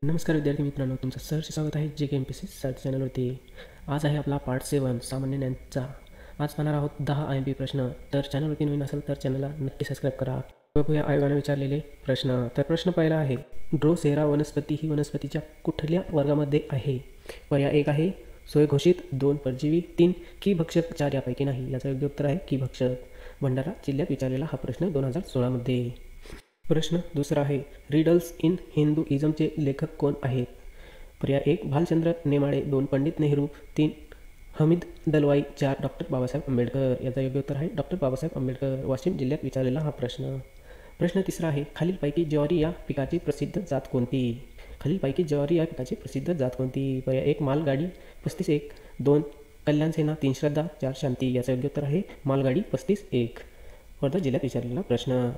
नमस्कार विद्यार्थी मित्रांनो, तुमचं सहर्ष स्वागत आहे जे के MPSC सर्च चॅनलवरती। आज आहे आपला पार्ट 7 सामान्य ज्ञानचा। आज पाहणार आहोत 10 IMP प्रश्न। तर चॅनलवरती नवीन असेल तर चॅनलला नक्की सबस्क्राईब करा। बघूया आयोगाने विचारलेले प्रश्न। तर प्रश्न पहिला आहे, ड्रोसेरा वनस्पती ही वनस्पतीच्या कुठल्या वर्गामध्ये आहे? पर्याय 1 आहे स्वयंघोषित, 2 परजीवी, 3 कीभक्षक, 4 यापैकी नाही। याचं योग्य उत्तर आहे कीभक्षक। भंडारा जिल्ह्यात विचारलेला हा प्रश्न 2016 मध्ये। प्रश्न दुसरा आहे, रिडल्स इन हिंदुइझमचे लेखक कोण आहेत? पर्याय 1 भालचंद्र नेमाडे, 2 पंडित नेहरू, 3 हमीद दलवाई, 4 डॉक्टर बाबासाहेब आंबेडकर। याचा योग्य उत्तर आहे डॉक्टर बाबासाहेब आंबेडकर। वाशिम जिल्ह्यात विचारलेला हा प्रश्न। प्रश्न तिसरा आहे, खालीलपैकी ज्वारी या पिकाची प्रसिद्ध जात कोणती? खालीलपैकी ज्वारी या पिकाची प्रसिद्ध जात कोणती? पर्याय 1 मालगाडी 35-1, 2 कल्याणसेना, 3 श्रद्धा, 4 शांती। याचं योग्य उत्तर आहे मालगाडी 35-1। वर्धा जिल्ह्यात विचारलेला प्रश्न।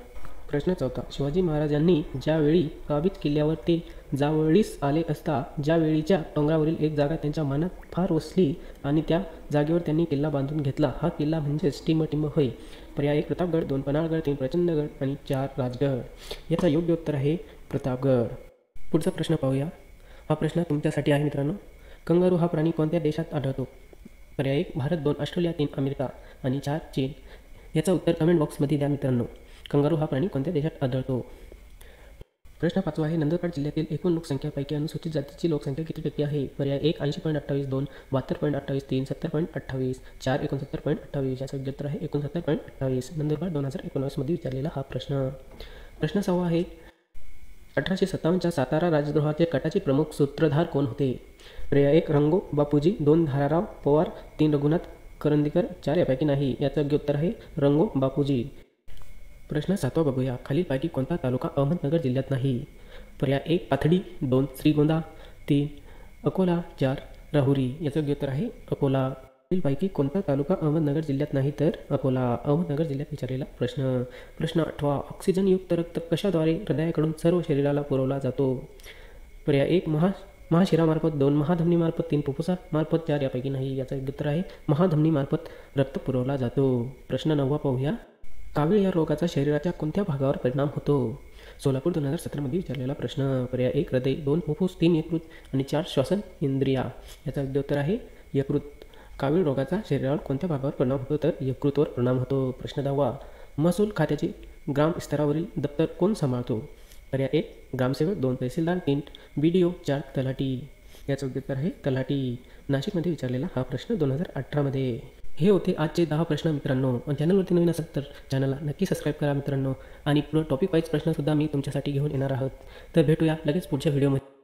प्रश्न चौथा, शिवाजी महाराजांनी ज्यावेळी काबीज किल्ल्यावर ते जावळीस आले असता ज्यावेळीच्या डोंगरावरील एक जागा त्यांच्या मनात फार वसली आणि त्या जागेवर त्यांनी किल्ला बांधून घेतला, हा किल्ला म्हणजेच टिंब होय। पर्याय 1 प्रतापगड, 2 पन्हाळगड, 3 प्रचंडगड आणि 4 राजगड। याचा योग्य उत्तर आहे प्रतापगड। पुढचा प्रश्न पाहूया। हा प्रश्न तुमच्यासाठी आहे मित्रांनो। कंगारू हा प्राणी कोणत्या देशात आढळतो? पर्याय 1 भारत, 2 ऑस्ट्रेलिया, 3 अमेरिका आणि 4 चीन। याचं उत्तर कमेंट बॉक्समध्ये द्या मित्रांनो। कंगारू हा प्राणी कोणत्या देशात आढळतो? प्रश्न 5वा आहे, नंदुरबार जिल्ह्यातील एकूण लोकसंख्येपैकी अनुसूचित जातीची लोकसंख्या किती टक्के आहे? पर्याय 1 80.28, 2 72.28, 3 70.28, 4 69.28। याचं योग्य उत्तर आहे 69.28। नंदुरबार 2019 मध्ये विचारलेला हा प्रश्न। प्रश्न 6वा आहे, 1857च्या सातारा राजद्रोहाचे कटाचे प्रमुख सूत्रधार कोण होते? पर्याय 1 रंगो बापूजी, 2 धाराराव पवार, 3 रघुनाथ करंदीकर, 4 यापैकी नाही। याचं योग्य उत्तर आहे रंगो बापूजी। प्रश्न 7वा बघूया, खालीलपैकी कोणता तालुका अहमदनगर जिल्ह्यात नाही? पर्याय 1 पाथडी, 2 श्रीगोंदा, 3 अकोला, 4 राहुरी। याचं योग्य उत्तर आहे अकोला। खालीलपैकी कोणता तालुका अहमदनगर जिल्ह्यात नाही? तर अकोला। अहमदनगर जिल्ह्यात विचारलेला प्रश्न। प्रश्न 8वा, ऑक्सिजनयुक्त रक्त कशाद्वारे हृदयाकडून सर्व शरीराला पुरवला जातो? पर्याय 1 महाशिरामार्फत, 2 महाधमनीमार्फत, 3 फुफ्फुसामार्फत, 4 यापैकी नाही। याचं योग्य उत्तर आहे महाधमनीमार्फत रक्त पुरवला जातो। प्रश्न 9वा पाहूया, कावीळ या रोगाचा शरीराच्या कोणत्या भागावर परिणाम होतो? सोलापूर 2017 मध्ये विचारलेला प्रश्न। पर्याय 1 हृदय, 2 फुफ्फुस, 3 यकृत आणि 4 श्वसन इंद्रिया। याचा योग्य उत्तर आहे यकृत। कावीळ रोगाचा शरीरावर कोणत्या भागावर परिणाम होतो? तर यकृतवर परिणाम होतो। प्रश्न 10वा, महसूल खात्याचे ग्राम स्तरावरील दप्तर कोण सांभाळतो? पर्याय 1 ग्रामसेवक, 2 तहसीलदार, 3 BDO, 4 तलाठी। याचं योग्य उत्तर आहे तलाठी। नाशिकमध्ये विचारलेला हा प्रश्न 2018 मध्ये। हे होते आजचे 10 प्रश्न मित्रांनो। चॅनलवरती नवीन असेल तर चॅनलला नक्की सबस्क्राईब करा मित्रांनो। आणि पुढे टॉपिक वाईज प्रश्नसुद्धा मी तुमच्यासाठी घेऊन येणार आहोत। तर भेटूया लगेच पुढच्या व्हिडिओमध्ये।